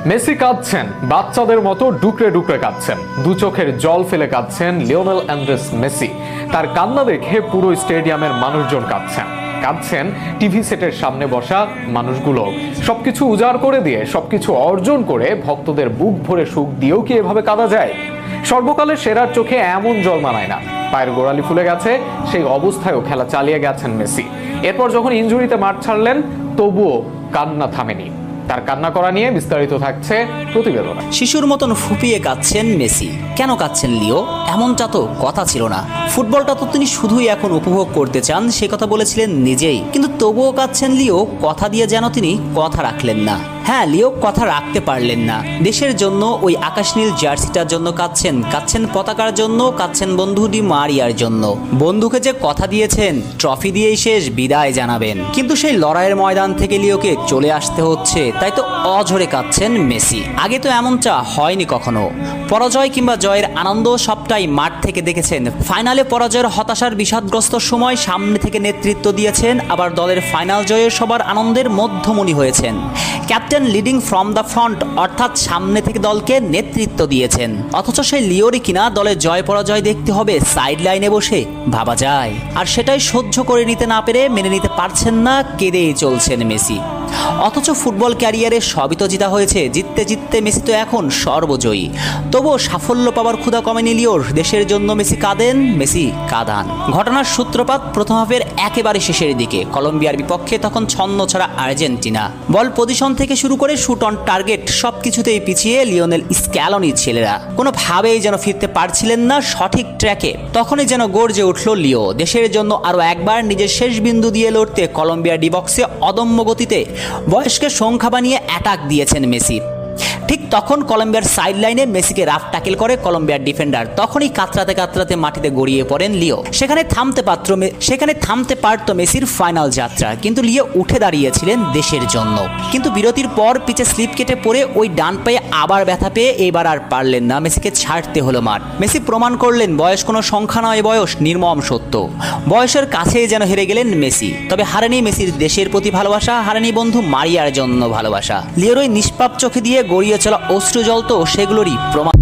Messi কাঁদছেন, বাচ্চাদের মতো ডুকরে ডুকরে কাঁদছেন। দু চোখের জল ফেলে কাঁদছেন লিওনেল অ্যান্ড্রেস মেসি। তার কান্না দেখে পুরো স্টেডিয়ামের মানুষজন কাঁদছেন টিভি সেটের সামনে বসা মানুষগুলো। সবকিছু উজাড় করে দিয়ে, সবকিছু অর্জন করে ভক্তদের বুক ভরে সুখ দিয়েও কি এভাবে কাঁদা যায়? সর্বকালের সেরার চোখে এমন জল মানায় না। পায়ের গোড়ালি ফুলে গেছে, সেই অবস্থায়ও খেলা চালিয়ে গেছেন মেসি। এরপর যখন ইনজুরিতে মাঠ ছাড়লেন, তবুও কান্না থামেনি। তার কান্না করা নিয়ে বিস্তারিত থাকছে প্রতিবেদনে। শিশুর মতন ফুপিয়ে কাঁদছেন মেসি। কেন কাঁদছেন লিও? এমনটা তো কথা ছিল না। ফুটবলটা তো তিনি শুধুই এখন উপভোগ করতে চান, সে কথা বলেছিলেন নিজেই। কিন্তু তবুও কাঁদছেন লিও, কথা দিয়ে যেন তিনি কথা রাখলেন না। হ্যাঁ, লিও কথা রাখতে পারলেন না। দেশের জন্য ওই আকাশ নীল জার্সিটার জন্য কাঁদছেন পতাকার জন্য, কাঁদছেন বন্ধু ডি মারিয়ার জন্য। বন্ধুকে যে কথা দিয়েছেন ট্রফি দিয়েই শেষ বিদায় জানাবেন, কিন্তু সেই লড়াইয়ের ময়দান থেকে লিওকে চলে আসতে হচ্ছে, তাই তো অঝরে কাঁদছেন মেসি। আগে তো এমনটা হয়নি কখনো। পরাজয় কিংবা জয়ের আনন্দ সবটাই মাঠ থেকে দেখেছেন। ফাইনালে পরাজয়ের হতাশার বিষাদগ্রস্ত সময় সামনে থেকে নেতৃত্ব দিয়েছেন, আবার দলের ফাইনাল জয়ের সবার আনন্দের মধ্যমণি হয়েছেন। Captain leading from the front, অর্থাৎ সামনে থেকে দলকে নেতৃত্ব দিয়েছেন। অথচ সেই লিওরই কিনা দলের জয় পরাজয় দেখতে হবে সাইড লাইনে বসে, ভাবা যায়? আর সেটাই সহ্য করে নিতে না পেরে, মেনে নিতে পারছেন না, কেঁদেই চলছেন মেসি। অথচ ফুটবল ক্যারিয়ারে সবই তো জিতা হয়েছে। জিততে জিততে মেসি তো এখন সর্বজয়ী। তবুও সাফল্য পাওয়ার ক্ষুধা কমেনি লিওর। দেশের জন্য মেসি কাঁদেন, মেসি কাঁদান। ঘটনার সূত্রপাত প্রথম হাফের একেবারে শেষের দিকে। কলম্বিয়ার বিপক্ষে তখন ছন্ন ছাড়া আর্জেন্টিনা। বল পজিশন থেকে শুরু করে শুট অন টার্গেট সবকিছুতেই পিছিয়ে লিওনেল স্ক্যালোনির ছেলেরা কোনোভাবেই যেন ফিরতে পারছিলেন না সঠিক ট্র্যাকে। তখনই যেন গর্জে উঠল লিও। দেশের জন্য আরও একবার নিজের শেষ বিন্দু দিয়ে লড়তে কলম্বিয়ার ডিবক্সে অদম্য গতিতে বয়সকে সংখ্যা বানিয়ে অ্যাটাক দিয়েছেন মেসি। ঠিক তখন কলম্বিয়ার সাইড লাইনে মেসিকে রাফ ট্যাকেল করে কলম্বিয়ার ডিফেন্ডার। তখনই কাতরাতে কাতরাতে মাটিতে গড়িয়ে পড়েন লিও। সেখানে থামতে পারত মেসির ফাইনাল যাত্রা, কিন্তু লিও উঠে দাঁড়িয়েছিলেন দেশের জন্য। কিন্তু বিরতির পর পিচে স্লিপ কেটে পড়ে ওই ডান পায়ে আবার ব্যথা পেয়ে এবার আর পারলেন না, মেসিকে ছাড়তে হলো মাঠ। মেসি প্রমাণ করলেন বয়স কোনো সংখ্যা নয়, বয়স নির্মম সত্য। বয়সের কাছেই যেন হেরে গেলেন মেসি। তবে হারেনি মেসির দেশের প্রতি ভালোবাসা, হারেনি বন্ধু মারিয়ার জন্য ভালোবাসা। লিওর ওই নিষ্পাপ চোখে দিয়ে গড়িয়ে চলা অশ্রু জল তো সেগুলোরই প্রমাণ।